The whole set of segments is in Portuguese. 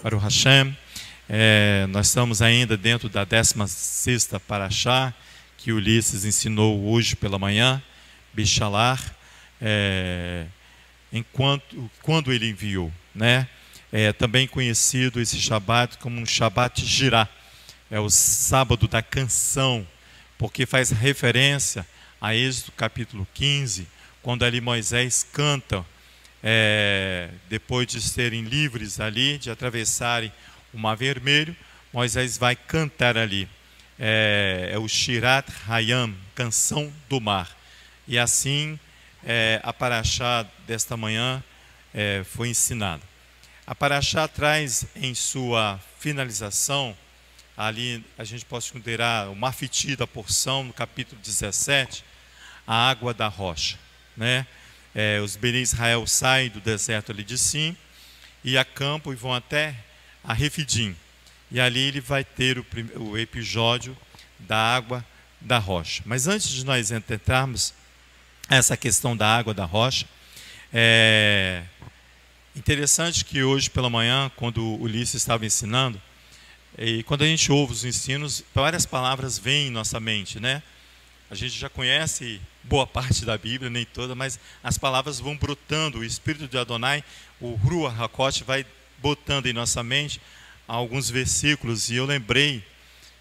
Baruch Hashem. Nós estamos ainda dentro da 16ª Parashá, que Ulisses ensinou hoje pela manhã, Bishalar, quando ele enviou, né? Também conhecido esse Shabat como um Shabat Girá, é o sábado da canção, porque faz referência a Êxodo capítulo 15, quando ali Moisés canta, depois de serem livres ali, de atravessarem o Mar Vermelho, Moisés vai cantar ali, é o Shirat Hayam, canção do mar. E assim a Parashá desta manhã foi ensinada. A Parashá traz em sua finalização, ali a gente pode considerar uma fitida porção, no capítulo 17, a água da rocha, né? Os Bnei Israel saem do deserto ali de Sim e acampam e vão até a Refidim. E ali ele vai ter o episódio da água da rocha. Mas antes de nós entrarmos essa questão da água da rocha, interessante que hoje pela manhã, quando o Ulisses estava ensinando, e quando a gente ouve os ensinos, várias palavras vêm em nossa mente, né? A gente já conhece boa parte da Bíblia, nem toda, mas as palavras vão brotando, o Espírito de Adonai, o Ruach HaKodesh, vai botando em nossa mente alguns versículos, e eu lembrei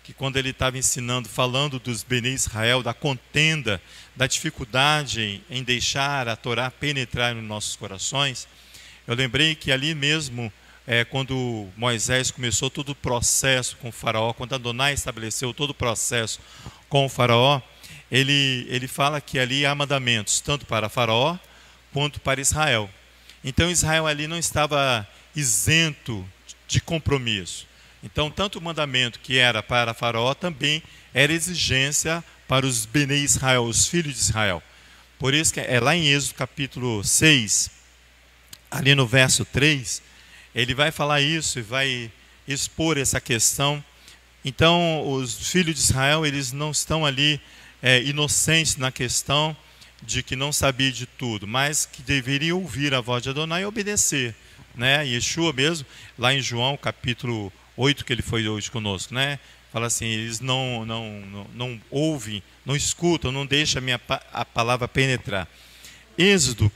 que quando ele estava ensinando, falando dos Bnei Israel, da contenda, da dificuldade em deixar a Torá penetrar nos nossos corações, eu lembrei que ali mesmo, quando Moisés começou todo o processo com o faraó, quando Adonai estabeleceu todo o processo com o faraó, ele fala que ali há mandamentos, tanto para faraó quanto para Israel. Então Israel ali não estava isento de compromisso. Então tanto o mandamento que era para faraó também era exigência para os Bnei Israel, os filhos de Israel. Por isso que lá em Êxodo capítulo 6, ali no verso 3, ele vai falar isso e vai expor essa questão. Então os filhos de Israel, eles não estão ali inocentes na questão de que não sabia de tudo, mas que deveriam ouvir a voz de Adonai e obedecer, né? Yeshua mesmo, lá em João capítulo 8, que ele foi hoje conosco, né? Fala assim, eles não ouvem, não escutam, não deixam a palavra penetrar. Êxodo,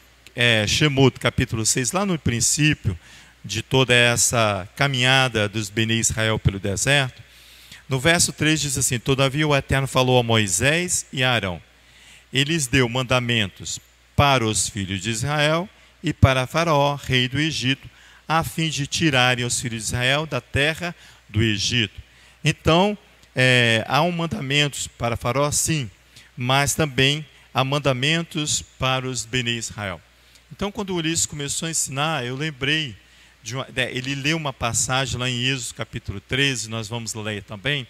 Shemot capítulo 6, lá no princípio de toda essa caminhada dos Bnei Israel pelo deserto, no verso 3 diz assim: todavia o Eterno falou a Moisés e a Arão. Ele lhes deu mandamentos para os filhos de Israel e para Faraó, rei do Egito, a fim de tirarem os filhos de Israel da terra do Egito. Então, há mandamentos para Faraó, sim, mas também há mandamentos para os Bnei Israel. Então, quando o Ulisses começou a ensinar, eu lembrei, ele leu uma passagem lá em Êxodo capítulo 13, nós vamos ler também,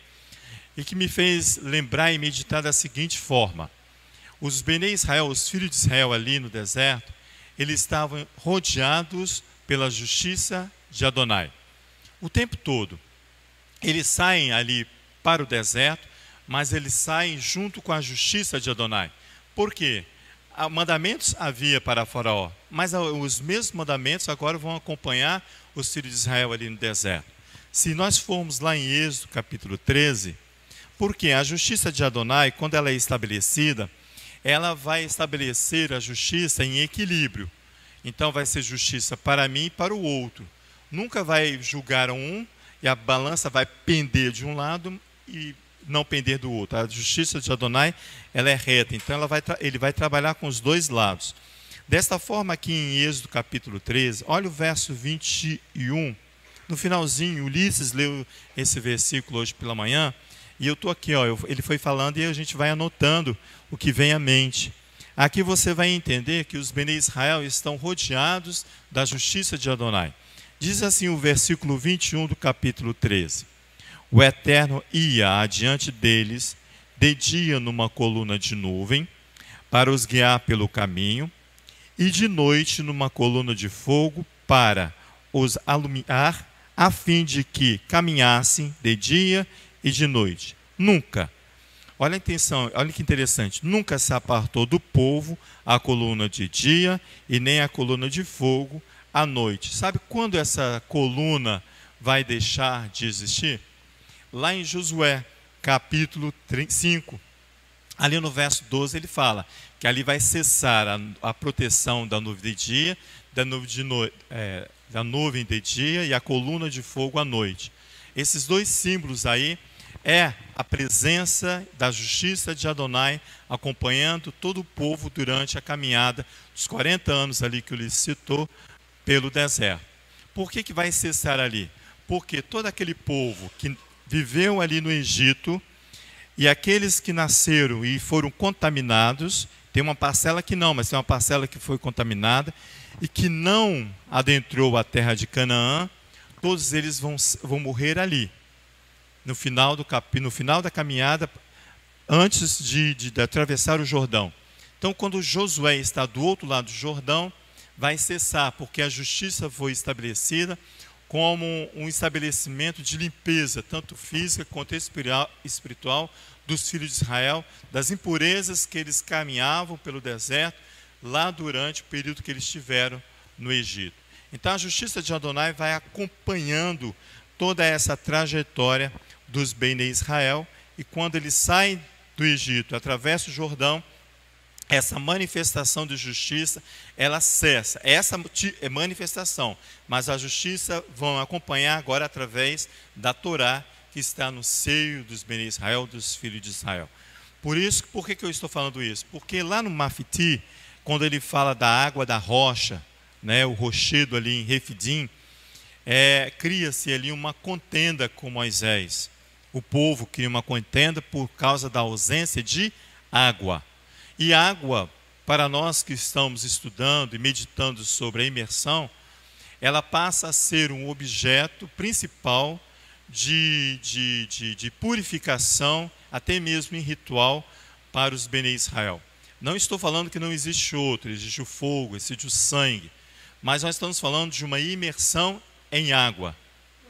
e que me fez lembrar e meditar da seguinte forma: os Bnei Israel, os filhos de Israel ali no deserto, eles estavam rodeados pela justiça de Adonai. O tempo todo, eles saem ali para o deserto, mas eles saem junto com a justiça de Adonai. Por quê? Mandamentos havia para Faraó, mas os mesmos mandamentos agora vão acompanhar os filhos de Israel ali no deserto. Se nós formos lá em Êxodo capítulo 13, porque a justiça de Adonai, quando ela é estabelecida, ela vai estabelecer a justiça em equilíbrio. Então vai ser justiça para mim e para o outro. Nunca vai julgar um e a balança vai pender de um lado e não pender do outro. A justiça de Adonai, ela é reta, então ele vai trabalhar com os dois lados. Desta forma aqui em Êxodo capítulo 13, olha o verso 21, no finalzinho, Ulisses leu esse versículo hoje pela manhã, e eu estou aqui, ele foi falando e a gente vai anotando o que vem à mente. Aqui você vai entender que os Bnei Israel estão rodeados da justiça de Adonai. Diz assim o versículo 21 do capítulo 13. O Eterno ia adiante deles de dia numa coluna de nuvem, para os guiar pelo caminho, e de noite numa coluna de fogo, para os alumiar, a fim de que caminhassem de dia e de noite. Nunca, olha a intenção, olha que interessante, nunca se apartou do povo a coluna de dia e nem a coluna de fogo à noite. Sabe quando essa coluna vai deixar de existir? Lá em Josué, capítulo 5, ali no verso 12, ele fala que ali vai cessar a proteção da nuvem de dia, da nuvem de dia e a coluna de fogo à noite. Esses dois símbolos aí é a presença da justiça de Adonai acompanhando todo o povo durante a caminhada dos 40 anos ali que ele citou pelo deserto. Por que vai cessar ali? Porque todo aquele povo que viveu ali no Egito e aqueles que nasceram e foram contaminados, tem uma parcela que não, mas tem uma parcela que foi contaminada e que não adentrou a terra de Canaã, todos eles vão morrer ali. No final da caminhada, antes de atravessar o Jordão. Então, quando Josué está do outro lado do Jordão, vai cessar, porque a justiça foi estabelecida como um estabelecimento de limpeza, tanto física quanto espiritual, dos filhos de Israel, das impurezas que eles caminhavam pelo deserto, lá durante o período que eles estiveram no Egito. Então, a justiça de Adonai vai acompanhando toda essa trajetória dos Bnei Israel, e quando eles saem do Egito, atravessam o Jordão, essa manifestação de justiça, ela cessa. Essa é manifestação, mas a justiça vão acompanhar agora através da Torá, que está no seio dos Bnei Israel, dos filhos de Israel. Por que eu estou falando isso? Porque lá no Mafiti, quando ele fala da água da rocha, né, o rochedo ali em Refidim, cria-se ali uma contenda com Moisés. O povo cria uma contenda por causa da ausência de água. E água, para nós que estamos estudando e meditando sobre a imersão, ela passa a ser um objeto principal de purificação, até mesmo em ritual, para os Bnei Israel. Não estou falando que não existe outro, existe o fogo, existe o sangue, mas nós estamos falando de uma imersão em água.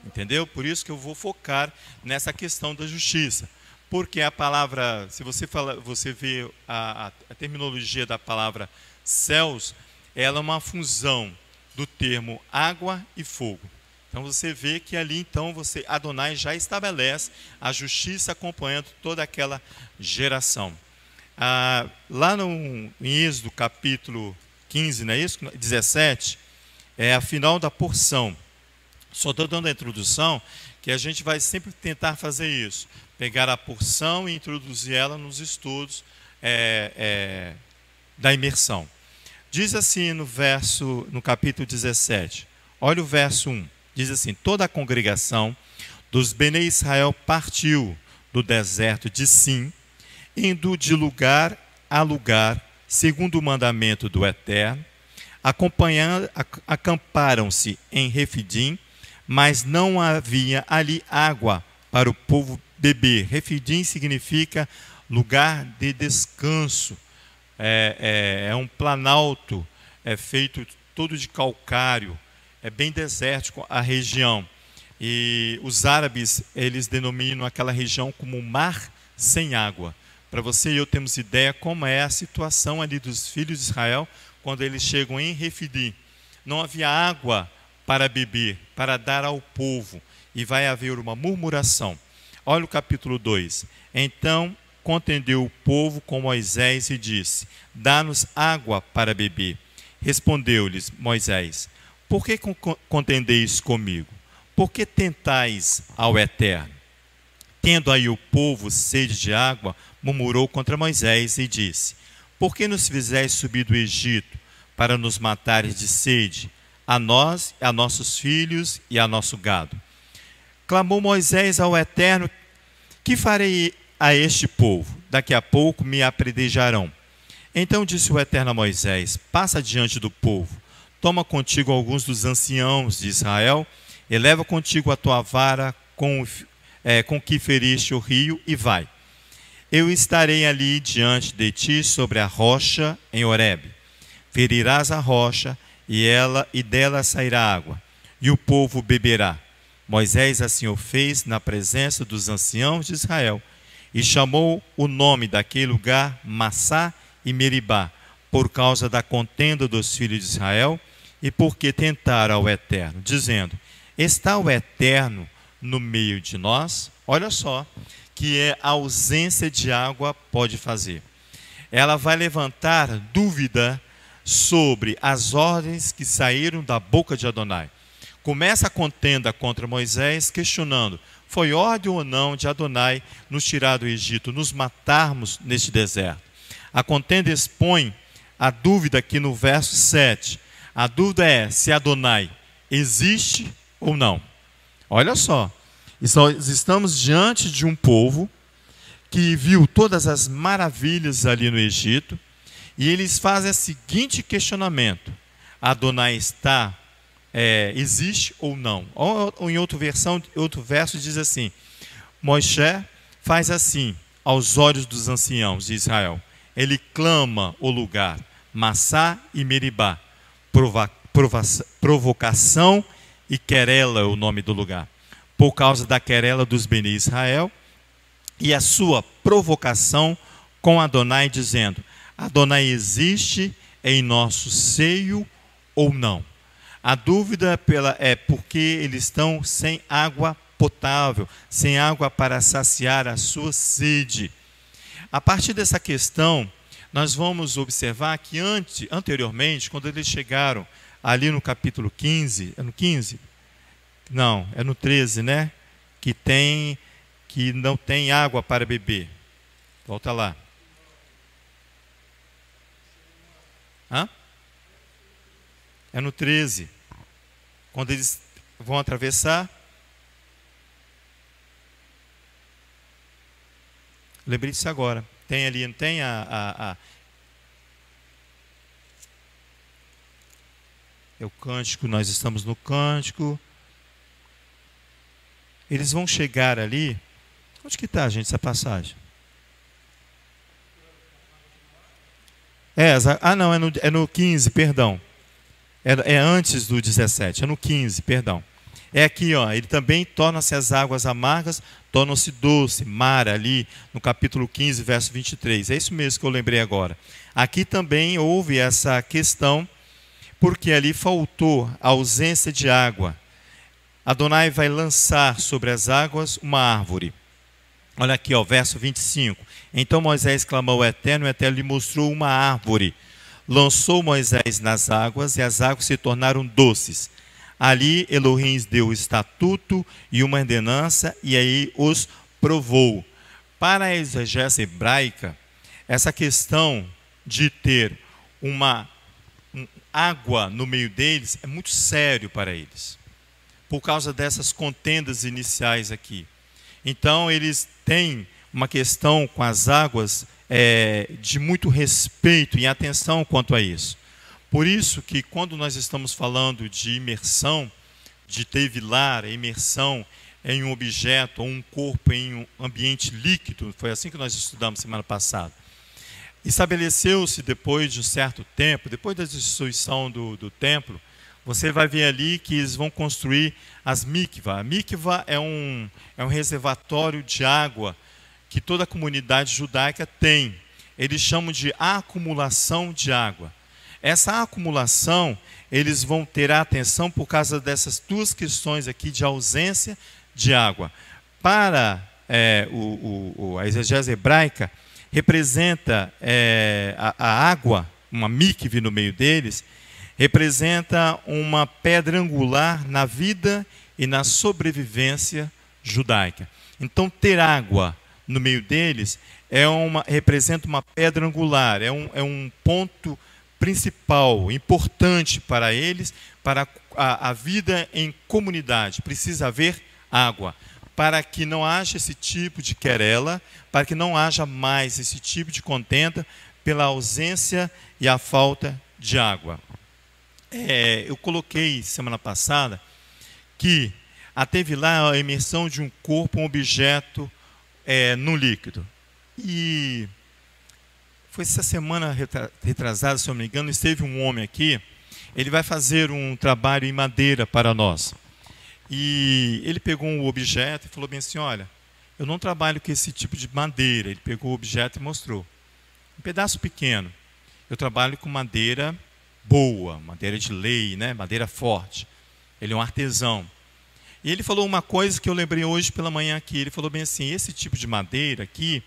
Entendeu? Por isso que eu vou focar nessa questão da justiça. Porque a palavra, se você vê a terminologia da palavra céus, ela é uma fusão do termo água e fogo. Então você vê que ali então Adonai já estabelece a justiça acompanhando toda aquela geração. Lá em Êxodo capítulo 15, não é isso? 17, é a final da porção. Só estou dando a introdução, que a gente vai sempre tentar fazer isso. Pegar a porção e introduzir ela nos estudos da imersão. Diz assim no capítulo 17, olha o verso 1. Diz assim: toda a congregação dos Bnei Israel partiu do deserto de Sim, indo de lugar a lugar, segundo o mandamento do Eterno, acamparam-se em Refidim, mas não havia ali água para o povo beber. Refidim significa lugar de descanso. É um planalto, feito todo de calcário, é bem desértico a região. E os árabes, eles denominam aquela região como mar sem água. Para você e eu termos ideia como é a situação ali dos filhos de Israel quando eles chegam em Refidim. Não havia água para beber, para dar ao povo, e vai haver uma murmuração. Olha o capítulo 2. Então contendeu o povo com Moisés e disse: dá-nos água para beber. Respondeu-lhes Moisés: por que contendeis comigo? Por que tentais ao Eterno? Tendo aí o povo sede de água, murmurou contra Moisés e disse: por que nos fizeste subir do Egito para nos matares de sede, a nós, a nossos filhos e a nosso gado? Clamou Moisés ao Eterno: que farei a este povo? Daqui a pouco me apredejarão. Então disse o Eterno a Moisés: passa diante do povo, toma contigo alguns dos anciãos de Israel, e leva contigo a tua vara com que feriste o rio, e vai. Eu estarei ali diante de ti sobre a rocha em Horebe. Ferirás a rocha, e dela sairá água, e o povo beberá. Moisés assim o fez na presença dos anciãos de Israel, e chamou o nome daquele lugar Massá e Meribá, por causa da contenda dos filhos de Israel, e porque tentaram ao Eterno, dizendo: Está o Eterno no meio de nós? Olha só, que a ausência de água pode fazer. Ela vai levantar dúvida sobre as ordens que saíram da boca de Adonai. Começa a contenda contra Moisés, questionando: foi ordem ou não de Adonai nos tirar do Egito, nos matarmos neste deserto? A contenda expõe a dúvida aqui no verso 7. A dúvida é se Adonai existe ou não. Olha só, nós estamos diante de um povo que viu todas as maravilhas ali no Egito, e eles fazem o seguinte questionamento: Adonai existe ou não? Ou em outra versão, outro verso diz assim: Moisés faz assim aos olhos dos anciãos de Israel. Ele clama o lugar, Massá e Meribá, provocação, e querela é o nome do lugar, por causa da querela dos Beni Israel, e a sua provocação com Adonai, dizendo: Adonai existe em nosso seio ou não? A dúvida é porque eles estão sem água potável, sem água para saciar a sua sede. A partir dessa questão, nós vamos observar que anteriormente, quando eles chegaram ali no capítulo 15, é no 15? Não, é no 13, né? Que não tem água para beber. Volta lá. Hã? É no 13. Quando eles vão atravessar. Lembrei disso agora. Tem ali, não tem é o cântico, nós estamos no cântico. Eles vão chegar ali. Onde que está, gente, essa passagem? Não, é no 15, perdão. É antes do 17, é no 15, perdão. É aqui, ó, ele também torna-se as águas amargas, tornam-se doce, mar, ali no capítulo 15, verso 23. É isso mesmo que eu lembrei agora. Aqui também houve essa questão, porque ali faltou a ausência de água. Adonai vai lançar sobre as águas uma árvore. Olha aqui, ó, verso 25. Então Moisés clamou ao Eterno, e o Eterno lhe mostrou uma árvore. Lançou Moisés nas águas, e as águas se tornaram doces. Ali Elohim deu o estatuto e uma ordenança, e aí os provou. Para a exegese hebraica, essa questão de ter uma água no meio deles é muito sério para eles, por causa dessas contendas iniciais aqui. Então eles têm uma questão com as águas de muito respeito e atenção quanto a isso. Por isso que quando nós estamos falando de imersão, de tevilar, imersão em um objeto ou um corpo em um ambiente líquido, foi assim que nós estudamos semana passada. Estabeleceu-se depois de um certo tempo, depois da destruição do templo, você vai ver ali que eles vão construir as mikvah. A mikvah é um reservatório de água que toda a comunidade judaica tem. Eles chamam de acumulação de água. Essa acumulação, eles vão ter a atenção por causa dessas duas questões aqui de ausência de água. Para a exegese hebraica, representa a água, uma mikve no meio deles, representa uma pedra angular na vida e na sobrevivência judaica. Então, ter água no meio deles representa uma pedra angular, é um ponto principal, importante para eles, para a vida em comunidade. Precisa haver água, para que não haja esse tipo de querela, para que não haja mais esse tipo de contenda pela ausência e a falta de água. Eu coloquei semana passada que teve lá a imersão de um corpo, um objeto no líquido. E foi essa semana retrasada, se eu não me engano, esteve um homem aqui, ele vai fazer um trabalho em madeira para nós. E ele pegou um objeto e falou bem assim: olha, eu não trabalho com esse tipo de madeira. Ele pegou o objeto e mostrou. Um pedaço pequeno. Eu trabalho com madeira boa, madeira de lei, né? Madeira forte. Ele é um artesão. E ele falou uma coisa que eu lembrei hoje pela manhã aqui. Ele falou bem assim: esse tipo de madeira aqui,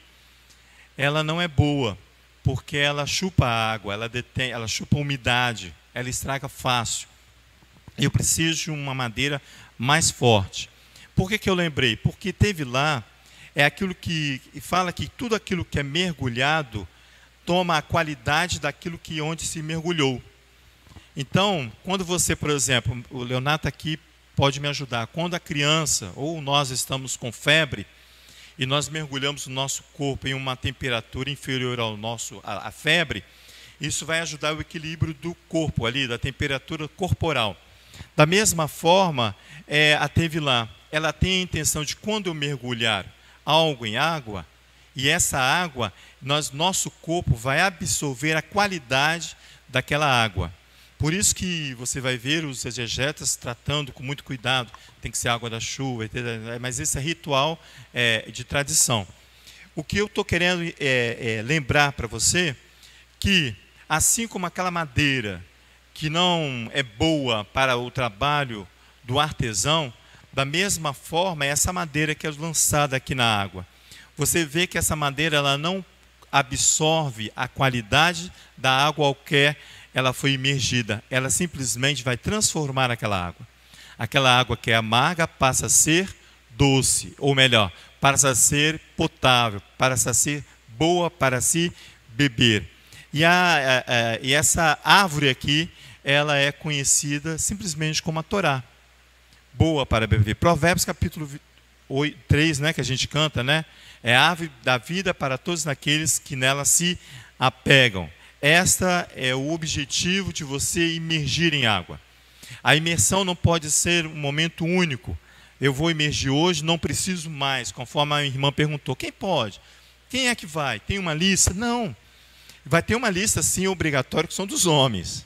ela não é boa, porque ela chupa a água, ela chupa a umidade, ela estraga fácil. Eu preciso de uma madeira mais forte. Por que eu lembrei? Porque teve lá, é aquilo que fala que tudo aquilo que é mergulhado toma a qualidade daquilo que onde se mergulhou. Então, quando você, por exemplo, o Leonardo aqui pode me ajudar, quando a criança ou nós estamos com febre e nós mergulhamos o nosso corpo em uma temperatura inferior ao à febre, isso vai ajudar o equilíbrio do corpo ali, da temperatura corporal. Da mesma forma, a Tevilã, ela tem a intenção de, quando eu mergulhar algo em água, e essa água, nosso corpo vai absorver a qualidade daquela água. Por isso que você vai ver os exegetas tratando com muito cuidado, tem que ser água da chuva, mas esse é ritual de tradição. O que eu estou querendo lembrar para você, que assim como aquela madeira que não é boa para o trabalho do artesão, da mesma forma, essa madeira que é lançada aqui na água. Você vê que essa madeira ela não absorve a qualidade da água ao que ela foi imergida. Ela simplesmente vai transformar aquela água. Aquela água que é amarga passa a ser doce, ou melhor, passa a ser potável, passa a ser boa para se beber. E essa árvore aqui, ela é conhecida simplesmente como a Torá, boa para beber. Provérbios capítulo 3, né, que a gente canta, né? É a árvore da vida para todos aqueles que nela se apegam. Esta é o objetivo de você imergir em água. A imersão não pode ser um momento único. Eu vou imergir hoje, não preciso mais, conforme a irmã perguntou. Quem pode? Quem é que vai? Tem uma lista? Não. Vai ter uma lista, sim, obrigatória, que são dos homens.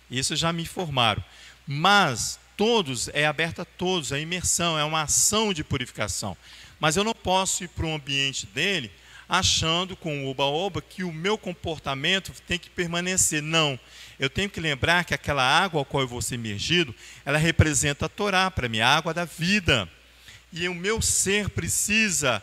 Isso já me informaram. Mas todos, é aberta a todos, a imersão é uma ação de purificação. Mas eu não posso ir para um ambiente dele achando com o oba-oba que o meu comportamento tem que permanecer. Não, eu tenho que lembrar que aquela água ao qual eu vou ser imergido, ela representa a Torá para mim, a água da vida. E o meu ser precisa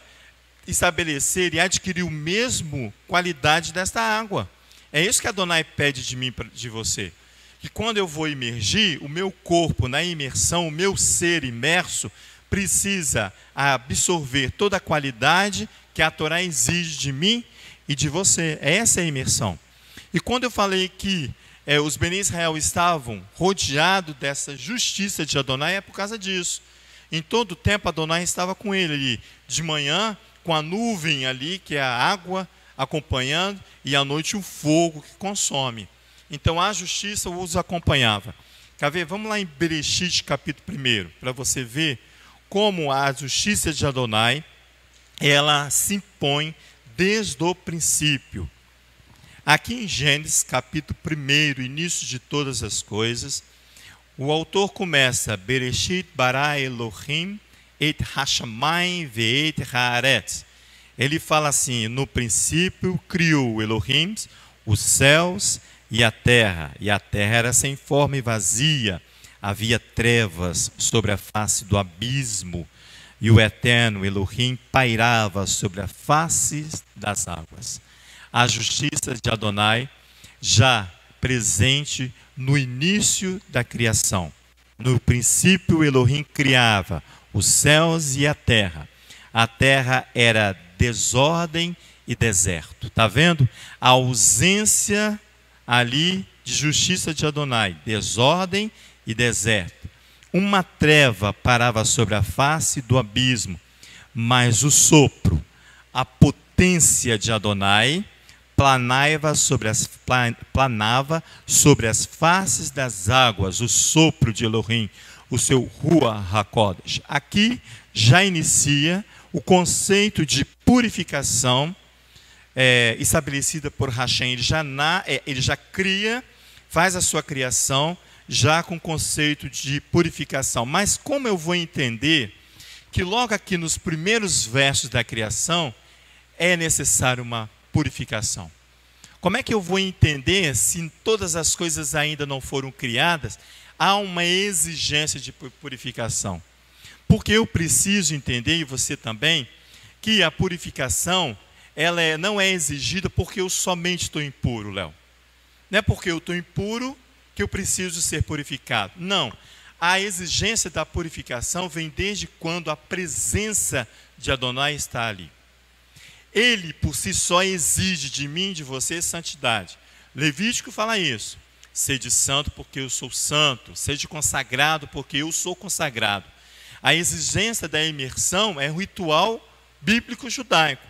estabelecer e adquirir o mesmo qualidade desta água. É isso que Adonai pede de mim, de você. Que quando eu vou imergir, o meu corpo na imersão, o meu ser imerso, precisa absorver toda a qualidade que a Torá exige de mim e de você. Essa é a imersão. E quando eu falei que os Bnei Israel estavam rodeados dessa justiça de Adonai, é por causa disso. Em todo o tempo, Adonai estava com ele ali, de manhã, com a nuvem ali, que é a água, acompanhando, e à noite o fogo que consome. Então a justiça os acompanhava. Quer ver? Vamos lá em Bereshit, capítulo 1, para você ver como a justiça de Adonai, ela se impõe desde o princípio. Aqui em Gênesis, capítulo 1, início de todas as coisas, o autor começa: Bereshit bara Elohim et hashamayim ve'et haaretz. Ele fala assim: no princípio criou Elohim os céus e a terra era sem forma e vazia, havia trevas sobre a face do abismo, e o eterno Elohim pairava sobre a face das águas. A justiça de Adonai já presente no início da criação. No princípio Elohim criava os céus e a terra. A terra era desordem e deserto. Está vendo? A ausência ali de justiça de Adonai, desordem e deserto. Uma treva parava sobre a face do abismo, mas o sopro, a potência de Adonai, planava sobre as faces das águas, o sopro de Elohim, o seu Ruach HaKodesh. Aqui já inicia o conceito de purificação estabelecida por Hashem. Ele já cria, faz a sua criação já com o conceito de purificação. Mas como eu vou entender que logo aqui nos primeiros versos da criação é necessário uma purificação? Como é que eu vou entender se todas as coisas ainda não foram criadas, há uma exigência de purificação? Porque eu preciso entender, e você também, que a purificação não é exigida porque eu somente estou impuro, Léo. Não é porque eu estou impuro que eu preciso ser purificado. Não. A exigência da purificação vem desde quando a presença de Adonai está ali. Ele, por si só, exige de mim e de você santidade. Levítico fala isso. Sede santo porque eu sou santo. Sede consagrado porque eu sou consagrado. A exigência da imersão é um ritual bíblico judaico.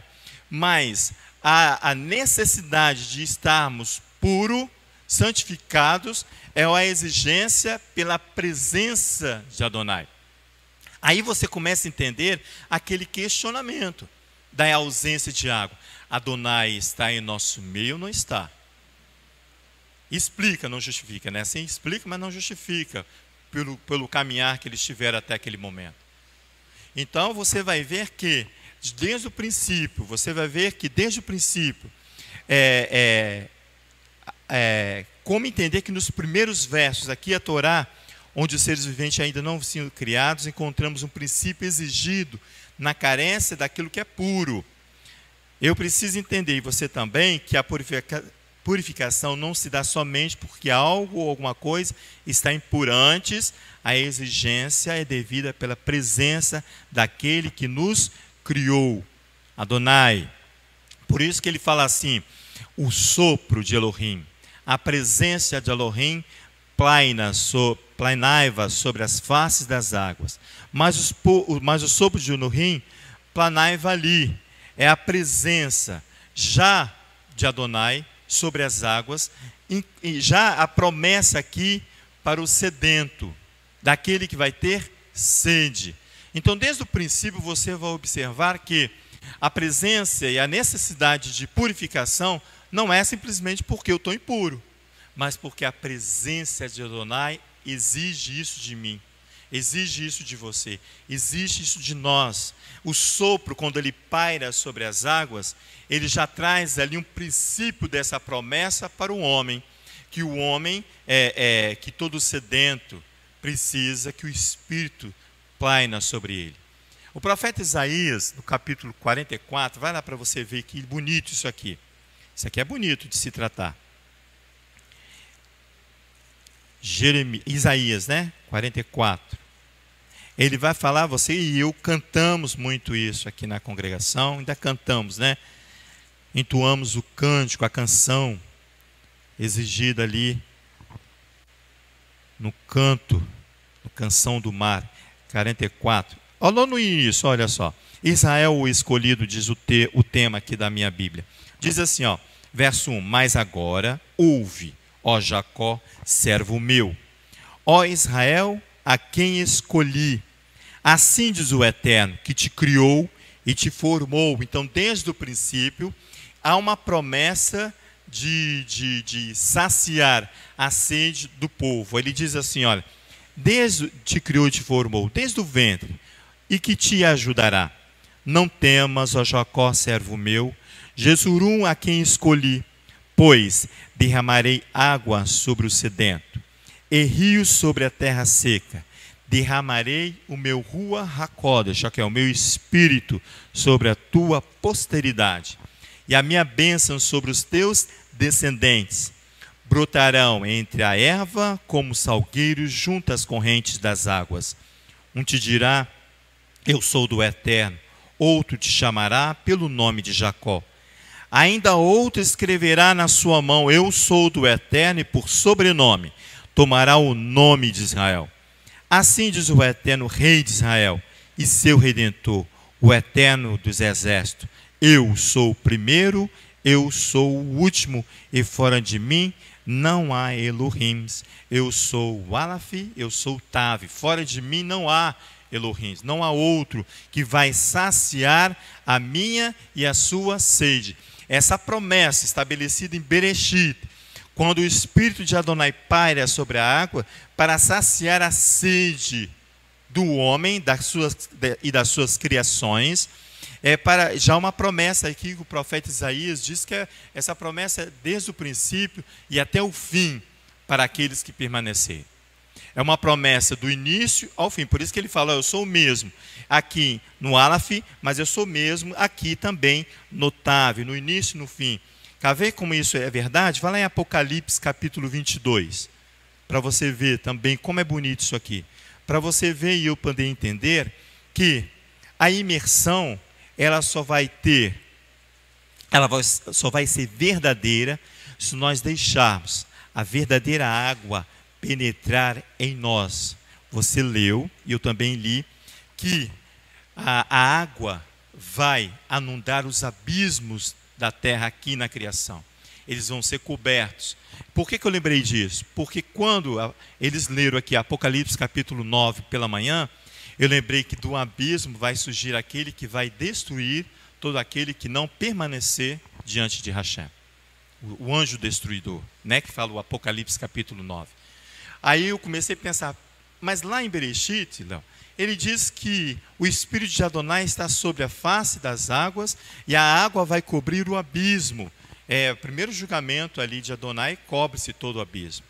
Mas a necessidade de estarmos puros, santificados, é a exigência pela presença de Adonai. Aí você começa a entender aquele questionamento da ausência de água. Adonai está em nosso meio ou não está? Explica, não justifica, né? Assim, explica, mas não justifica pelo caminhar que eles tiveram até aquele momento. Então você vai ver que desde o princípio, como entender que nos primeiros versos aqui a Torá, onde os seres viventes ainda não tinham criados, encontramos um princípio exigido na carência daquilo que é puro. Eu preciso entender, e você também, que a purificação não se dá somente porque algo ou alguma coisa está impura. Antes, a exigência é devida pela presença daquele que nos criou, Adonai. Por isso que ele fala assim, o sopro de Elohim, a presença de Elohim planaiva sobre as faces das águas. Mas o sopro de Elohim planaiva ali, é a presença já de Adonai sobre as águas, e já a promessa aqui para o sedento, daquele que vai ter sede. Então, desde o princípio, você vai observar que a presença e a necessidade de purificação não é simplesmente porque eu estou impuro, mas porque a presença de Adonai exige isso de mim, exige isso de você, exige isso de nós. O sopro, quando ele paira sobre as águas, ele já traz ali um princípio dessa promessa para o homem, que o homem, que todo sedento precisa que o Espírito plaina sobre ele. O profeta Isaías, no capítulo 44, vai lá para você ver que bonito isso aqui. Isso aqui é bonito de se tratar. Isaías, né? 44. Ele vai falar, você e eu cantamos muito isso aqui na congregação, ainda cantamos, né? Entoamos o cântico, a canção exigida ali no canto, no Canção do Mar, 44. Olha no início, olha só. Israel o escolhido, diz o tema aqui da minha Bíblia. Diz assim, ó, verso 1, mas agora ouve, ó Jacó, servo meu, ó Israel, a quem escolhi. Assim diz o Eterno, que te criou e te formou. Então, desde o princípio, há uma promessa de saciar a sede do povo. Ele diz assim, olha, desde te criou e te formou, desde o ventre, e que te ajudará. Não temas, ó Jacó, servo meu, Jesurum, a quem escolhi, pois derramarei água sobre o sedento, e rios sobre a terra seca. Derramarei o meu Rua HaKodesh, que é o meu espírito, sobre a tua posteridade, e a minha bênção sobre os teus descendentes. Brotarão entre a erva como salgueiros junto às correntes das águas. Um te dirá, eu sou do Eterno, outro te chamará pelo nome de Jacó. Ainda outro escreverá na sua mão, eu sou do Eterno, e por sobrenome tomará o nome de Israel. Assim diz o Eterno, Rei de Israel, e seu Redentor, o Eterno dos Exércitos. Eu sou o primeiro, eu sou o último, e fora de mim não há Elohims. Eu sou o Alaf, eu sou o Tav. Fora de mim não há Elohims, não há outro que vai saciar a minha e a sua sede. Essa promessa estabelecida em Bereshit, quando o Espírito de Adonai paira sobre a água, para saciar a sede do homem e das suas criações, para já uma promessa aqui que o profeta Isaías diz que essa promessa é desde o princípio e até o fim para aqueles que permanecerem. É uma promessa do início ao fim. Por isso que ele fala, eu sou o mesmo aqui no Aleph, mas eu sou o mesmo aqui também no Tav, no início e no fim. Quer ver como isso é verdade? Vai lá em Apocalipse capítulo 22, para você ver também como é bonito isso aqui. Para você ver e eu poder entender que a imersão, ela só vai ser verdadeira se nós deixarmos a verdadeira água penetrar em nós. Você leu, e eu também li, que a água vai inundar os abismos da terra aqui na criação. Eles vão ser cobertos. Por que eu lembrei disso? Porque quando eles leram aqui Apocalipse capítulo 9 pela manhã, eu lembrei que do abismo vai surgir aquele que vai destruir todo aquele que não permanecer diante de Hashem. O anjo destruidor, né, que fala o Apocalipse capítulo 9. Aí eu comecei a pensar, mas lá em Bereshit, Léo, ele diz que o Espírito de Adonai está sobre a face das águas e a água vai cobrir o abismo. O primeiro julgamento ali de Adonai, cobre-se todo o abismo.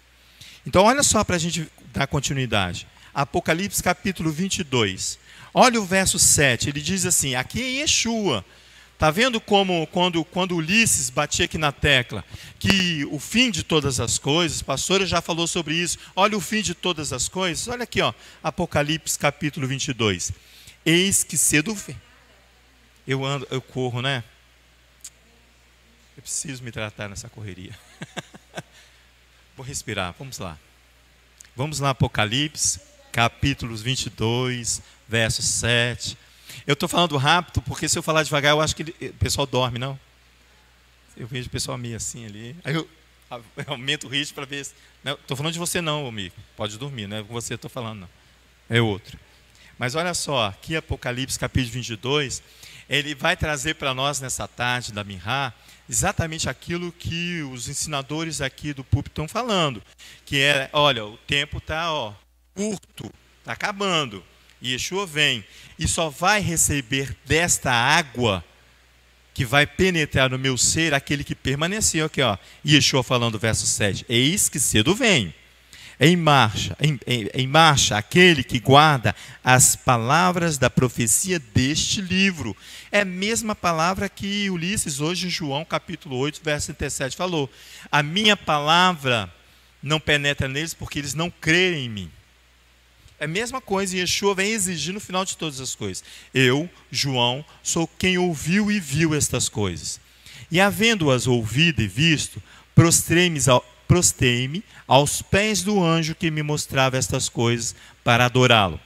Então olha só para a gente dar continuidade. Apocalipse capítulo 22. Olha o verso 7, ele diz assim, aqui é Yeshua. Está vendo como quando Ulisses batia aqui na tecla, que o fim de todas as coisas, a pastora já falou sobre isso, olha o fim de todas as coisas, olha aqui, ó, Apocalipse capítulo 22. Eis que cedo vem. Eu corro, né? Eu preciso me tratar nessa correria. Vou respirar, vamos lá. Vamos lá, Apocalipse, capítulos 22, verso 7. Eu estou falando rápido, porque se eu falar devagar, eu acho que o pessoal dorme, não? Eu vejo o pessoal meio assim ali. Aí eu aumento o ritmo para ver. Estou falando de você não, amigo. Pode dormir, não é com você que estou falando, não. É outro. Mas olha só, aqui Apocalipse capítulo 22, ele vai trazer para nós nessa tarde da Minhá, exatamente aquilo que os ensinadores aqui do púlpito estão falando. Que é, olha, o tempo está curto, está acabando. E Yeshua vem e só vai receber desta água que vai penetrar no meu ser aquele que permaneceu aqui, ó. Yeshua falando verso 7, eis que cedo venho. Em marcha aquele que guarda as palavras da profecia deste livro. É a mesma palavra que Ulisses hoje em João capítulo 8, verso 37 falou. A minha palavra não penetra neles porque eles não creem em mim. É a mesma coisa, e Yeshua vem exigir no final de todas as coisas. Eu, João, sou quem ouviu e viu estas coisas. E havendo-as ouvido e visto, prostei-me aos pés do anjo que me mostrava estas coisas para adorá-lo.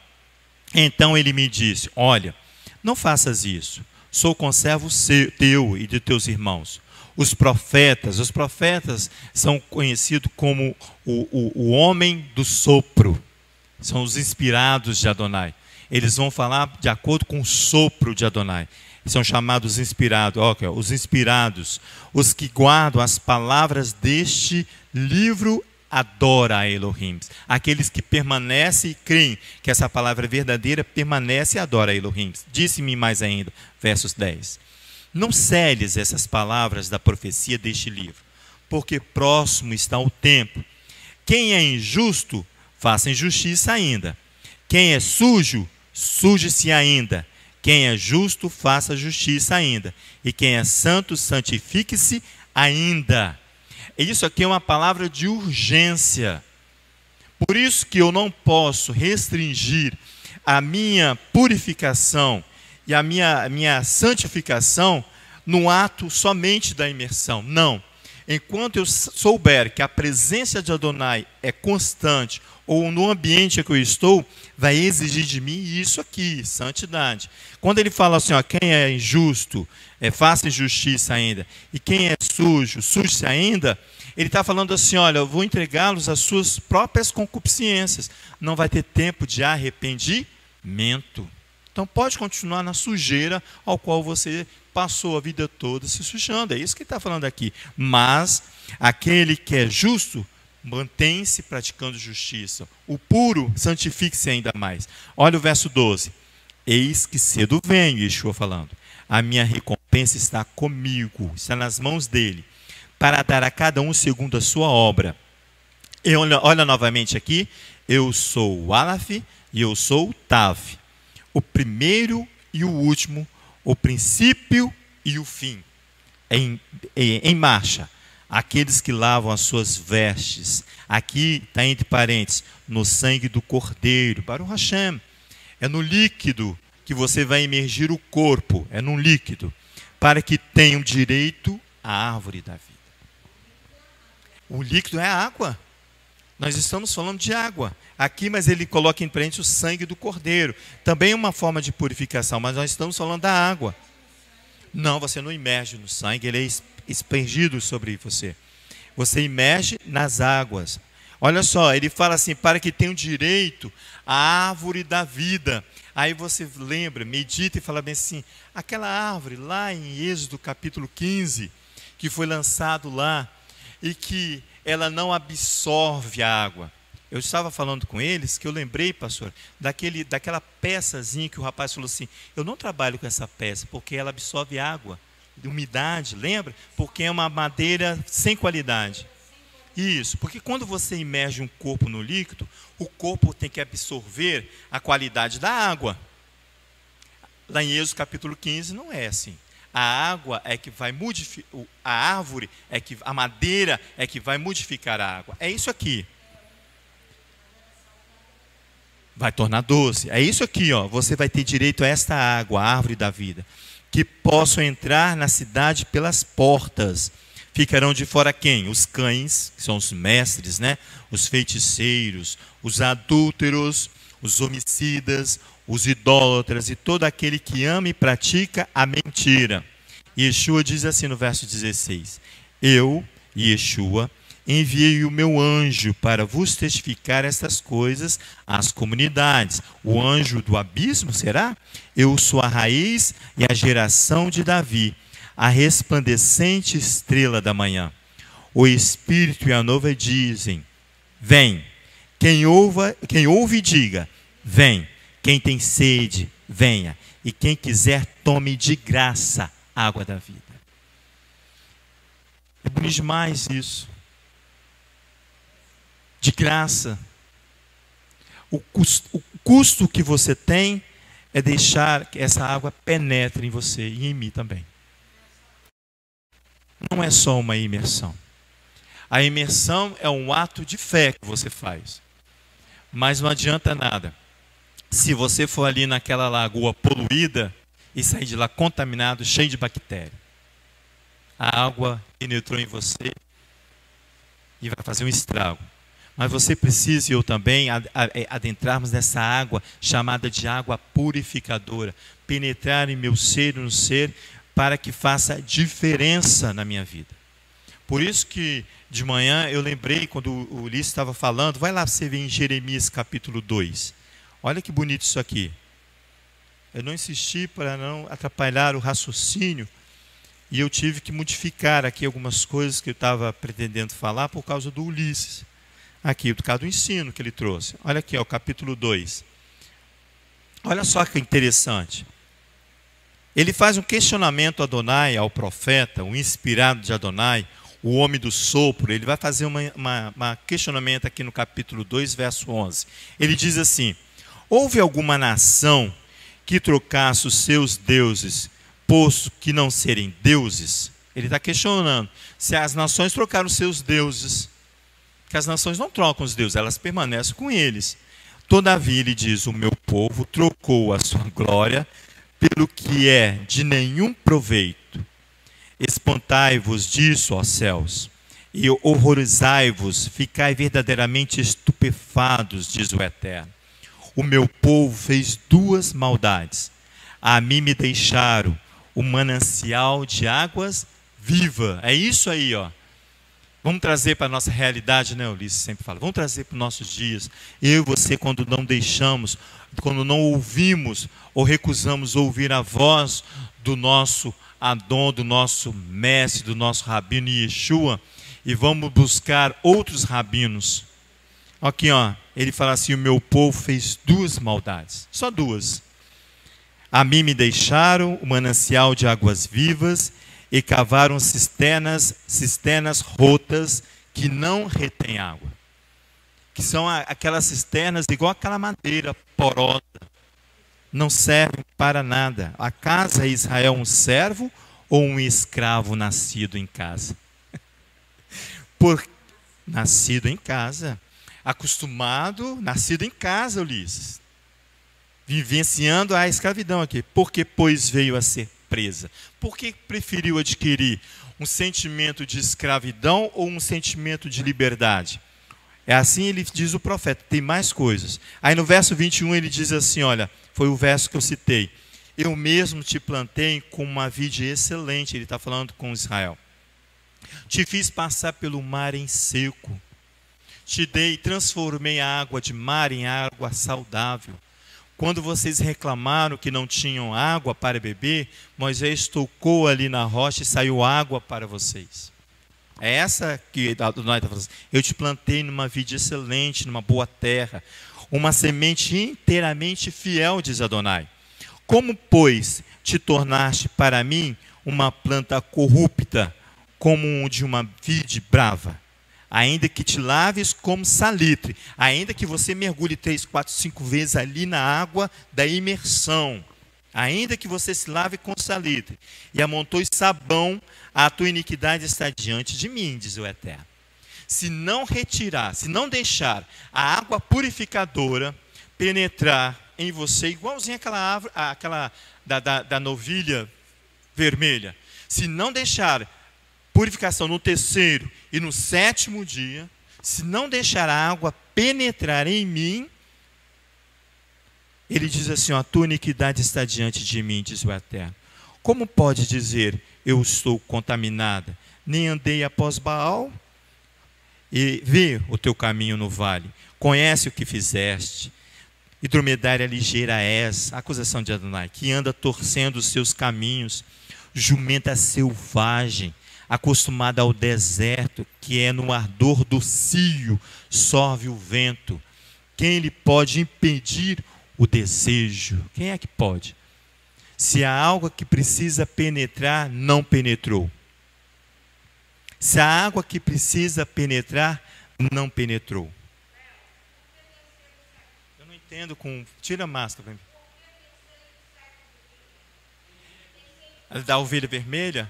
Então ele me disse, olha, não faças isso. Sou conservo teu e de teus irmãos. Os profetas são conhecidos como o homem do sopro. São os inspirados de Adonai. Eles vão falar de acordo com o sopro de Adonai. São chamados inspirados. Os inspirados, os que guardam as palavras deste livro, adora a Elohim. Aqueles que permanecem e creem que essa palavra é verdadeira, permanece e adora a Elohim. Disse-me mais ainda, versos 10. Não celes essas palavras da profecia deste livro, porque próximo está o tempo. Quem é injusto, faça injustiça ainda. Quem é sujo, suje-se ainda. Quem é justo, faça justiça ainda. E quem é santo, santifique-se ainda. Isso aqui é uma palavra de urgência. Por isso que eu não posso restringir a minha purificação e a minha santificação no ato somente da imersão. Não. Enquanto eu souber que a presença de Adonai é constante, ou no ambiente que eu estou, vai exigir de mim isso aqui, santidade. Quando ele fala assim, quem é injusto, faça injustiça ainda, e quem é sujo, suje-se ainda, ele está falando assim, olha, eu vou entregá-los às suas próprias concupiscências, não vai ter tempo de arrependimento. Então pode continuar na sujeira ao qual você passou a vida toda se sujando, é isso que ele está falando aqui. Mas aquele que é justo, mantém-se praticando justiça. O puro, santifique-se ainda mais. Olha o verso 12. Eis que cedo venho, Yeshua falando. A minha recompensa está comigo, está nas mãos dele, para dar a cada um segundo a sua obra. E olha novamente aqui, Eu sou o Aleph e eu sou o Tav, o primeiro e o último, o princípio e o fim. Em marcha, aqueles que lavam as suas vestes, aqui está entre parênteses, no sangue do Cordeiro, Baruch Hashem, é no líquido que você vai imergir o corpo, é num líquido, para que tenham direito à árvore da vida. O líquido é a água. Nós estamos falando de água aqui, mas ele coloca em frente o sangue do Cordeiro. Também é uma forma de purificação, mas nós estamos falando da água. Não, você não imerge no sangue, ele é aspergido sobre você. Você imerge nas águas. Olha só, ele fala assim, para que tenham direito à árvore da vida. Aí você lembra, medita e fala bem assim, aquela árvore lá em Êxodo capítulo 15, que foi lançado lá, e que ela não absorve a água. Eu estava falando com eles, que eu lembrei, pastor, daquela peçazinha que o rapaz falou assim, eu não trabalho com essa peça, porque ela absorve água, umidade, lembra? Porque é uma madeira sem qualidade. Isso, porque quando você imerge um corpo no líquido, o corpo tem que absorver a qualidade da água. Lá em Êxodo capítulo 15 não é assim. A água é que vai modificar, a árvore é que, a madeira é que vai modificar a água. É isso aqui. Vai tornar doce. É isso aqui, ó. Você vai ter direito a esta água, a árvore da vida, que possam entrar na cidade pelas portas. Ficarão de fora quem? Os cães, que são os mestres, né? Os feiticeiros, os adúlteros, os homicidas, os idólatras e todo aquele que ama e pratica a mentira. Yeshua diz assim no verso 16: Eu, Yeshua, enviei o meu anjo para vos testificar estas coisas às comunidades. O anjo do abismo, será? Eu sou a raiz e a geração de Davi, a resplandecente estrela da manhã. O Espírito e a noiva dizem, vem. Quem ouve, diga, vem. Quem tem sede, venha. E quem quiser, tome de graça a água da vida. É bonito demais isso. De graça. O custo que você tem é deixar que essa água penetre em você e em mim também. Não é só uma imersão. A imersão é um ato de fé que você faz. Mas não adianta nada. Se você for ali naquela lagoa poluída e sair de lá contaminado, cheio de bactéria. A água penetrou em você e vai fazer um estrago. Mas você precisa, e eu também, adentrarmos nessa água chamada de água purificadora. Penetrar em meu ser e no ser, para que faça diferença na minha vida. Por isso que de manhã eu lembrei, quando o Ulisses estava falando, vai lá você ver em Jeremias capítulo 2. Olha que bonito isso aqui. Eu não insisti para não atrapalhar o raciocínio, e eu tive que modificar aqui algumas coisas que eu estava pretendendo falar por causa do Ulisses. Aqui, por causa do ensino que ele trouxe. Olha aqui, ó, o capítulo 2. Olha só que interessante. Ele faz um questionamento a Adonai, ao profeta, o inspirado de Adonai, o homem do sopro. Ele vai fazer um questionamento aqui no capítulo 2, verso 11. Ele diz assim, houve alguma nação que trocasse os seus deuses, posto que não serem deuses? Ele está questionando se as nações trocaram os seus deuses, que as nações não trocam os deuses, elas permanecem com eles. Todavia, ele diz, o meu povo trocou a sua glória pelo que é de nenhum proveito. Espantai-vos disso, ó céus, e horrorizai-vos, ficai verdadeiramente estupefados, diz o Eterno. O meu povo fez duas maldades. A mim me deixaram o manancial de águas viva. É isso aí, ó. Vamos trazer para a nossa realidade, né, Ulisses sempre fala. Vamos trazer para os nossos dias. Eu e você, quando não deixamos, quando não ouvimos ou recusamos ouvir a voz do nosso Adon, do nosso mestre, do nosso rabino Yeshua, e vamos buscar outros rabinos. Aqui, ó, ele fala assim, o meu povo fez duas maldades, só duas. A mim me deixaram o manancial de águas vivas e cavaram cisternas rotas que não retêm água. que são aquelas cisternas igual aquela madeira porosa, não servem para nada. Acaso é Israel um servo ou um escravo nascido em casa? Nascido em casa, acostumado, nascido em casa, Ulisses, vivenciando a escravidão aqui. Porque, pois, veio a ser presa? Por que preferiu adquirir um sentimento de escravidão ou um sentimento de liberdade? É assim ele diz o profeta, tem mais coisas. Aí no verso 21 ele diz assim, olha, foi o verso que eu citei. Eu mesmo te plantei com uma vide excelente, ele está falando com Israel. Te fiz passar pelo mar em seco. Te dei, transformei a água de mar em água saudável. Quando vocês reclamaram que não tinham água para beber, Moisés tocou ali na rocha e saiu água para vocês. É essa que Adonai está falando. Eu te plantei numa vide excelente, numa boa terra, uma semente inteiramente fiel, diz Adonai. Como, pois, te tornaste para mim uma planta corrupta, como de uma vide brava? Ainda que te laves como salitre, ainda que você mergulhe 3, 4, 5 vezes ali na água da imersão, ainda que você se lave com salitre e amontoe sabão, a tua iniquidade está diante de mim, diz o Eterno. Se não retirar, se não deixar a água purificadora penetrar em você, igualzinho aquela da novilha vermelha, se não deixar purificação no 3º e no 7º dia, se não deixar a água penetrar em mim, ele diz assim, ó, a tua iniquidade está diante de mim, diz o Eterno. Como pode dizer, eu estou contaminada? Nem andei após Baal? E vê o teu caminho no vale, conhece o que fizeste, e dromedária ligeira és, a acusação de Adonai, que anda torcendo os seus caminhos, jumenta selvagem, acostumada ao deserto, que é no ardor do cio, sorve o vento. Quem lhe pode impedir o desejo? Quem é que pode? Se há algo que precisa penetrar, não penetrou. Se a água que precisa penetrar, não penetrou. Eu não entendo com... Tira a máscara para mim. Da ovelha vermelha?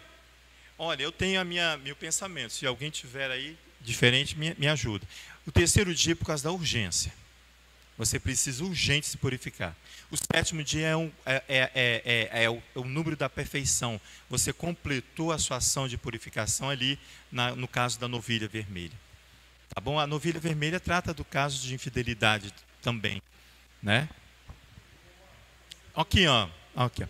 Olha, eu tenho meu pensamento. Se alguém tiver aí diferente, me ajuda. O 3º dia é por causa da urgência. Você precisa urgente se purificar. O 7º dia é o número da perfeição. Você completou a sua ação de purificação ali, no caso da novilha vermelha. Tá bom? A novilha vermelha trata do caso de infidelidade também, né? Aqui, ó. Aqui, ó.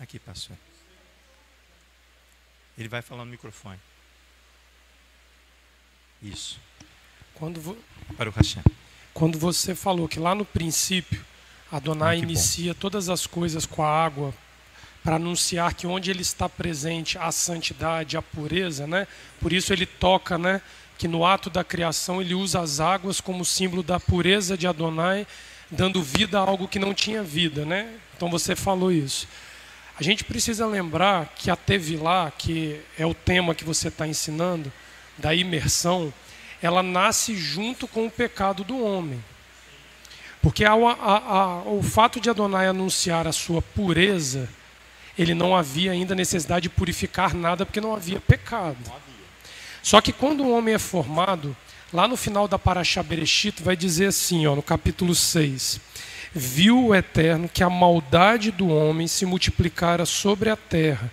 Aqui, pastor. Ele vai falar no microfone. Isso. Para o Hashem. Quando você falou que lá no princípio, Adonai inicia todas as coisas com a água para anunciar que onde ele está presente a santidade, a pureza, né? Por isso ele toca, né? Que no ato da criação ele usa as águas como símbolo da pureza de Adonai, dando vida a algo que não tinha vida, né? Então você falou isso. A gente precisa lembrar que a Tevilá, que é o tema que você está ensinando, da imersão, ela nasce junto com o pecado do homem. Porque o fato de Adonai anunciar a sua pureza, ele não havia ainda necessidade de purificar nada, porque não havia pecado. Só que quando o homem é formado, lá no final da Parashá Bereshit, vai dizer assim, ó, no capítulo 6, viu o Eterno que a maldade do homem se multiplicara sobre a terra,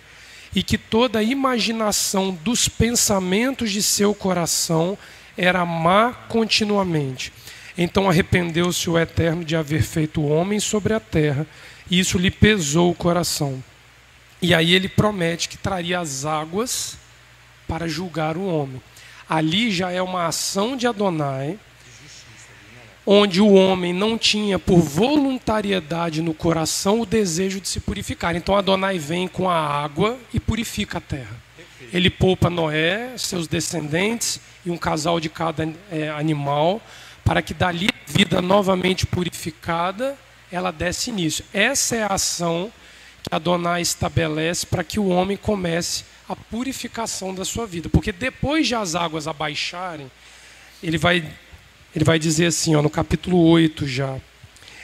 e que toda a imaginação dos pensamentos de seu coração era má continuamente. Então arrependeu-se o Eterno de haver feito o homem sobre a terra, e isso lhe pesou o coração. E aí ele promete que traria as águas para julgar o homem. Ali já é uma ação de Adonai, onde o homem não tinha por voluntariedade no coração o desejo de se purificar. Então Adonai vem com a água e purifica a terra. Ele poupa Noé, seus descendentes e um casal de cada animal, para que dali vida novamente purificada, ela desse início. Essa é a ação que Adonai estabelece para que o homem comece a purificação da sua vida. Porque depois de as águas abaixarem, ele vai dizer assim, ó, no capítulo 8 já.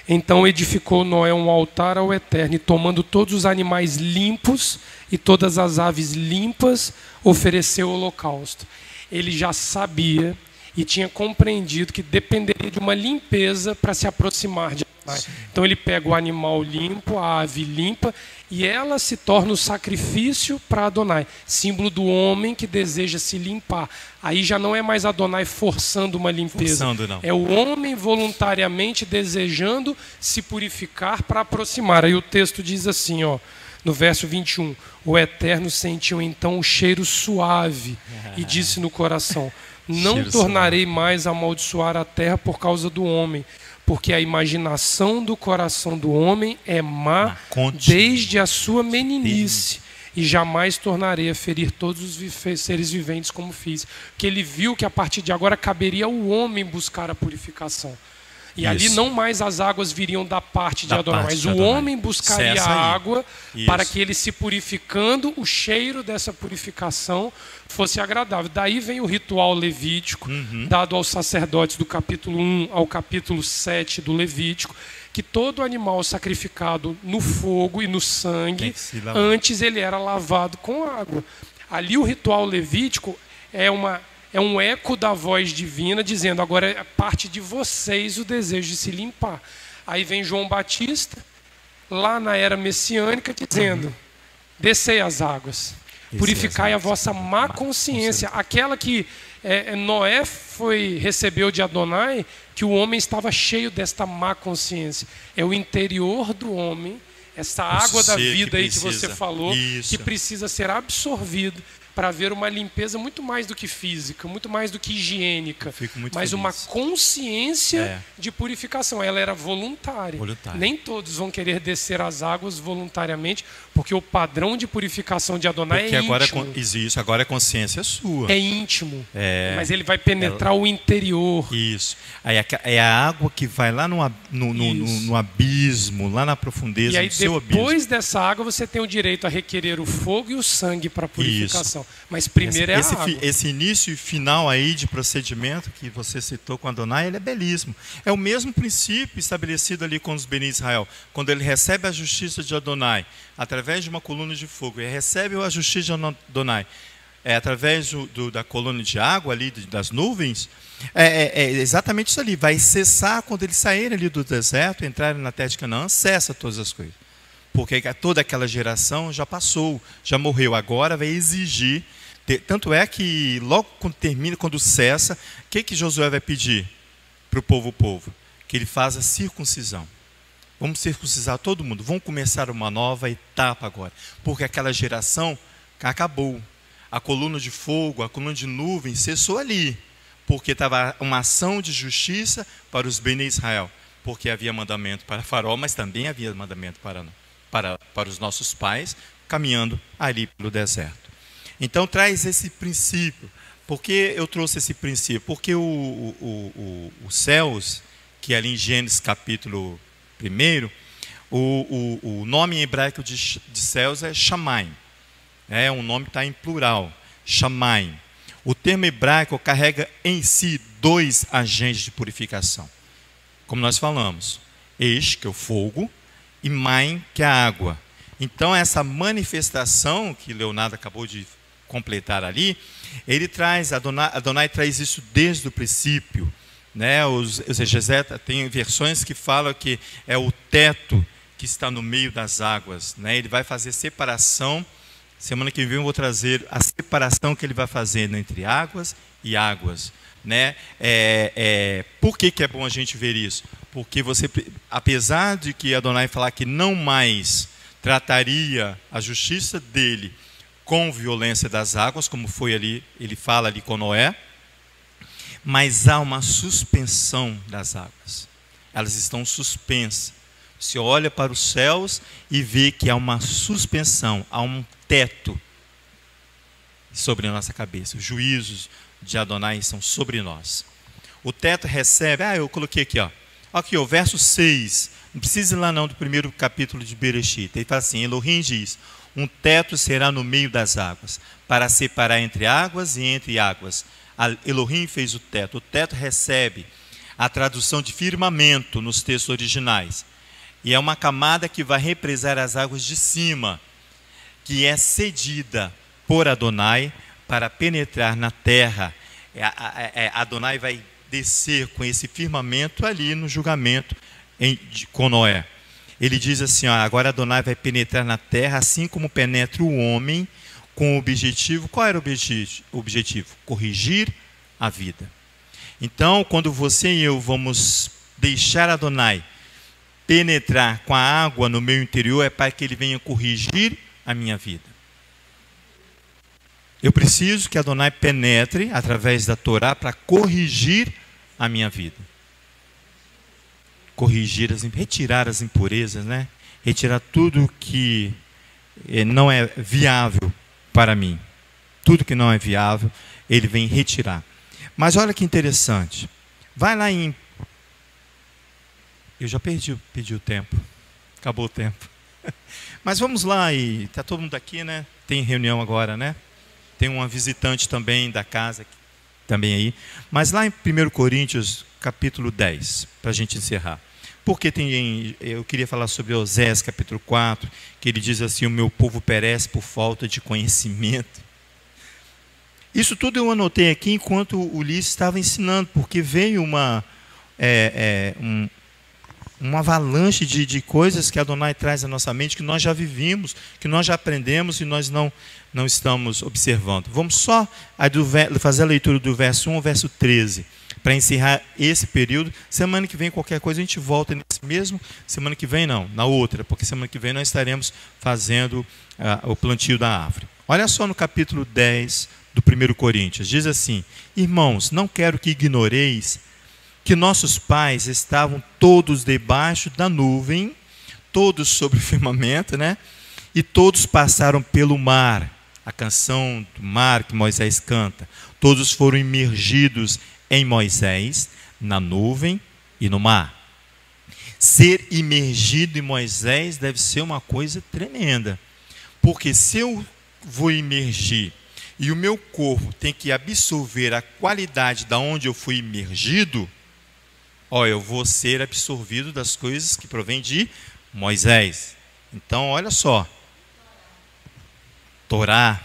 Então edificou Noé um altar ao Eterno, e tomando todos os animais limpos e todas as aves limpas, ofereceu o holocausto. Ele já sabia e tinha compreendido que dependeria de uma limpeza para se aproximar de Adonai. Então ele pega o animal limpo, a ave limpa, e ela se torna o sacrifício para Adonai, símbolo do homem que deseja se limpar. Aí já não é mais Adonai forçando uma limpeza, não. É o homem voluntariamente desejando se purificar para aproximar. Aí o texto diz assim, ó, no verso 21, o Eterno sentiu então o cheiro suave e disse no coração: não tornarei mais a amaldiçoar a terra por causa do homem, porque a imaginação do coração do homem é má desde a sua meninice, e jamais tornarei a ferir todos os seres viventes como fiz. Porque ele viu que a partir de agora caberia ao homem buscar a purificação. E ali não mais as águas viriam da parte de Adonai, mas o homem buscaria a água para que ele, se purificando, o cheiro dessa purificação fosse agradável. Daí vem o ritual levítico, dado aos sacerdotes do capítulo 1 ao capítulo 7 do Levítico, que todo animal sacrificado no fogo e no sangue, antes ele era lavado com água. Ali o ritual levítico é um eco da voz divina dizendo: agora é parte de vocês o desejo de se limpar. Aí vem João Batista, lá na era messiânica, dizendo: descei as águas, purificai a vossa má consciência. Aquela que Noé recebeu de Adonai, que o homem estava cheio desta má consciência. É o interior do homem, essa água da vida aí que você falou, que precisa ser absorvido para haver uma limpeza muito mais do que física, muito mais do que higiênica, mas uma consciência de purificação. Ela era voluntária. Nem todos vão querer descer as águas voluntariamente, porque o padrão de purificação de Adonai é íntimo. Isso, agora é consciência sua. É íntimo, mas ele vai penetrar o interior. Isso. Aí é a água que vai lá no abismo, lá na profundeza, e aí, no seu abismo. Depois dessa água, você tem o direito a requerer o fogo e o sangue para a purificação. Mas primeiro é a água. Esse início e final aí de procedimento que você citou com Adonai, ele é belíssimo. É o mesmo princípio estabelecido ali com os Beni Israel. Quando ele recebe a justiça de Adonai, através de uma coluna de fogo, ele recebe a justiça de Adonai, através da coluna de água ali, das nuvens, é exatamente isso ali. Vai cessar quando eles saírem ali do deserto, entrarem na terra de Canaã, cessa todas as coisas. Porque toda aquela geração já passou, já morreu. Agora vai exigir. Tanto é que logo quando termina, quando cessa, o que Josué vai pedir para o povo? Que ele faça a circuncisão. Vamos circuncisar todo mundo. Vamos começar uma nova etapa agora. Porque aquela geração acabou. A coluna de fogo, a coluna de nuvem cessou ali. Porque estava uma ação de justiça para os Beni Israel. Porque havia mandamento para Faraó, mas também havia mandamento para os nossos pais, caminhando ali pelo deserto. Então traz esse princípio. Por que eu trouxe esse princípio? Porque os céus, que ali em Gênesis capítulo 1, o nome em hebraico de céus é Shamayim. Um nome que está em plural, Shamayim. O termo hebraico carrega em si dois agentes de purificação. Como nós falamos, Esh, que é o fogo, e Maim, que é a água. Então essa manifestação que Leonardo acabou de completar ali, ele traz, Adonai traz isso desde o princípio, né? Os exegetas tem versões que falam que é o teto que está no meio das águas, né? Ele vai fazer separação. Semana que vem eu vou trazer a separação que ele vai fazendo entre águas e águas, né? Por que é bom a gente ver isso? Porque você, apesar de que Adonai falar que não mais trataria a justiça dele com violência das águas, como foi ali, ele fala ali com Noé, mas há uma suspensão das águas. Elas estão suspensas. Você olha para os céus e vê que há uma suspensão, há um teto sobre a nossa cabeça. Os juízos de Adonai são sobre nós. O teto recebe, eu coloquei aqui, Aqui, o verso 6 Não precisa ir lá não do primeiro capítulo de Bereshit. Ele fala assim, Elohim diz, um teto será no meio das águas, para separar entre águas e entre águas. Elohim fez o teto. O teto recebe a tradução de firmamento nos textos originais. E é uma camada que vai represar as águas de cima, que é cedida por Adonai para penetrar na terra. Adonai vai descer com esse firmamento ali no julgamento com Noé. Ele diz assim, agora Adonai vai penetrar na terra assim como penetra o homem, com o objetivo, qual era o objetivo? Corrigir a vida. Então, quando você e eu vamos deixar Adonai penetrar com a água no meu interior, é para que ele venha corrigir a minha vida. Eu preciso que Adonai penetre através da Torá para corrigir a minha vida. Corrigir, retirar as impurezas, né? Retirar tudo que não é viável para mim. Tudo que não é viável, ele vem retirar. Mas olha que interessante. Vai lá em... Eu já perdi o tempo. Acabou o tempo. Mas vamos lá, e está todo mundo aqui, né? Tem reunião agora, né? Tem uma visitante também da casa, também aí. Mas lá em 1 Coríntios, capítulo 10, para a gente encerrar. Porque eu queria falar sobre Osés, capítulo 4, que ele diz assim, o meu povo perece por falta de conhecimento. Isso tudo eu anotei aqui enquanto o Ulisses estava ensinando, porque veio uma avalanche de coisas que Adonai traz à nossa mente, que nós já vivimos, que nós já aprendemos e nós não estamos observando. Vamos só fazer a leitura do verso 1 ao verso 13, para encerrar esse período. Semana que vem, qualquer coisa, a gente volta nesse mesmo. Semana que vem não, na outra, porque semana que vem nós estaremos fazendo o plantio da árvore. Olha só no capítulo 10 do 1 Coríntios, diz assim, irmãos, não quero que ignoreis que nossos pais estavam todos debaixo da nuvem, todos sobre o firmamento, né? E todos passaram pelo mar, a canção do mar que Moisés canta. Todos foram imergidos em Moisés, na nuvem e no mar. Ser imergido em Moisés deve ser uma coisa tremenda, porque se eu vou imergir e o meu corpo tem que absorver a qualidade da onde eu fui imergido, eu vou ser absorvido das coisas que provém de Moisés. Então, olha só. Torá,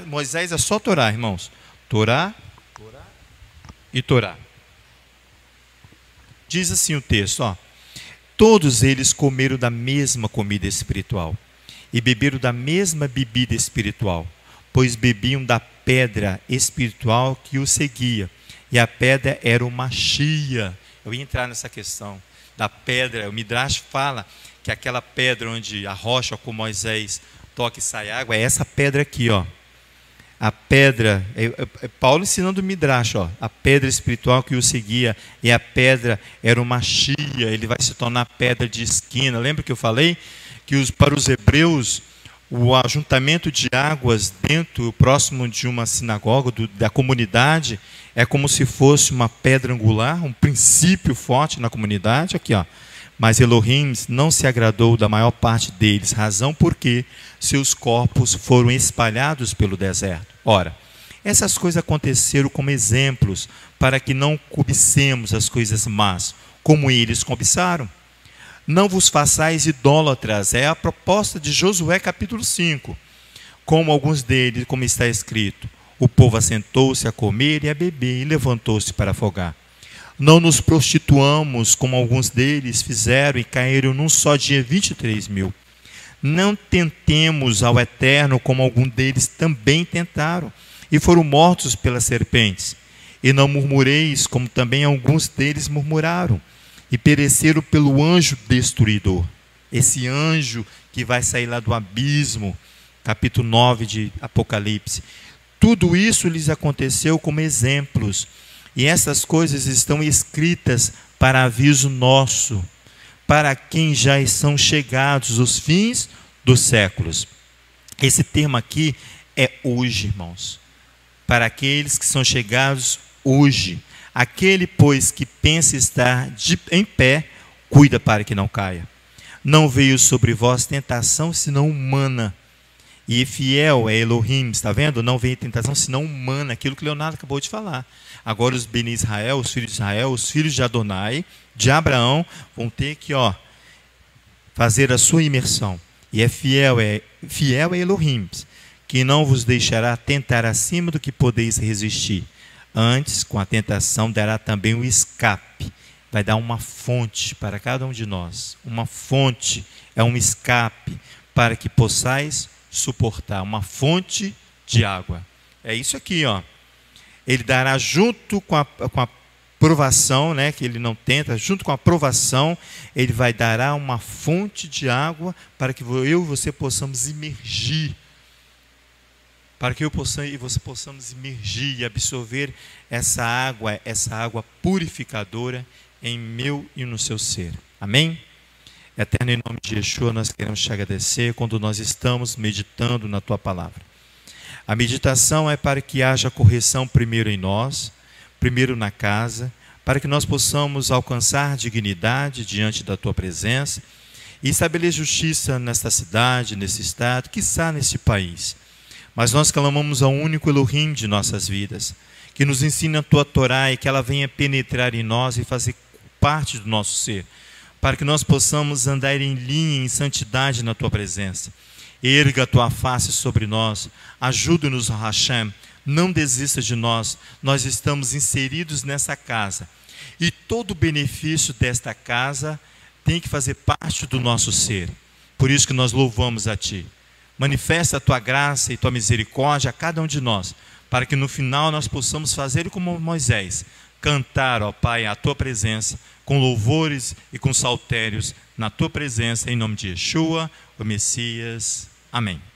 Moisés é só Torá, irmãos. Torá e Torá. Diz assim o texto, todos eles comeram da mesma comida espiritual e beberam da mesma bebida espiritual, pois bebiam da pedra espiritual que os seguia. E a pedra era o Machia. Eu ia entrar nessa questão da pedra. O Midrash fala que aquela pedra onde a rocha com Moisés toca e sai água, é essa pedra aqui, A pedra, Paulo ensinando o Midrash, a pedra espiritual que o seguia, e a pedra era o Machia, ele vai se tornar pedra de esquina. Lembra que eu falei que para os hebreus, o ajuntamento de águas próximo de uma sinagoga, da comunidade, é como se fosse uma pedra angular, um princípio forte na comunidade, aqui Mas Elohim não se agradou da maior parte deles, razão porque seus corpos foram espalhados pelo deserto. Ora, essas coisas aconteceram como exemplos, para que não cobicemos as coisas más, como eles cobiçaram. Não vos façais idólatras, é a proposta de Josué capítulo 5. Como alguns deles, como está escrito, o povo assentou-se a comer e a beber e levantou-se para afogar. Não nos prostituamos, como alguns deles fizeram e caíram num só dia 23.000. Não tentemos ao Eterno, como alguns deles também tentaram e foram mortos pelas serpentes. E não murmureis, como também alguns deles murmuraram e pereceram pelo anjo destruidor. Esse anjo que vai sair lá do abismo, capítulo 9 de Apocalipse. Tudo isso lhes aconteceu como exemplos, e essas coisas estão escritas para aviso nosso, para quem já são chegados os fins dos séculos. Esse termo aqui é hoje, irmãos. Para aqueles que são chegados hoje. Aquele, pois, que pensa estar em pé, cuida para que não caia. Não veio sobre vós tentação senão humana. E fiel é Elohim, está vendo? Não veio tentação senão humana, aquilo que Leonardo acabou de falar. Agora os Beni Israel, os filhos de Israel, os filhos de Adonai, de Abraão, vão ter que fazer a sua imersão. E fiel é Elohim, que não vos deixará tentar acima do que podeis resistir. Antes, com a tentação, dará também o escape. Vai dar uma fonte para cada um de nós. Uma fonte é um escape para que possais suportar. Uma fonte de água. É isso aqui, Ele dará junto com a provação, né, que ele não tenta, junto com a provação, ele vai dar uma fonte de água para que eu e você possamos imergir. Para que eu e você possamos imergir e absorver essa água purificadora em meu e no seu ser. Amém? Eterno, em nome de Yeshua, nós queremos te agradecer quando nós estamos meditando na tua palavra. A meditação é para que haja correção primeiro em nós, primeiro na casa, para que nós possamos alcançar dignidade diante da tua presença e estabelecer justiça nesta cidade, nesse estado, quiçá neste país. Mas nós clamamos ao único Elohim de nossas vidas, que nos ensine a tua Torá e que ela venha penetrar em nós e fazer parte do nosso ser, para que nós possamos andar em linha, em santidade na tua presença. Erga a tua face sobre nós, ajuda-nos, Hashem, não desista de nós, nós estamos inseridos nessa casa, e todo o benefício desta casa tem que fazer parte do nosso ser. Por isso que nós louvamos a ti. Manifesta a tua graça e tua misericórdia a cada um de nós, para que no final nós possamos fazer como Moisés, cantar, ó Pai, a tua presença, com louvores e com saltérios na tua presença, em nome de Yeshua, o Messias. Amém.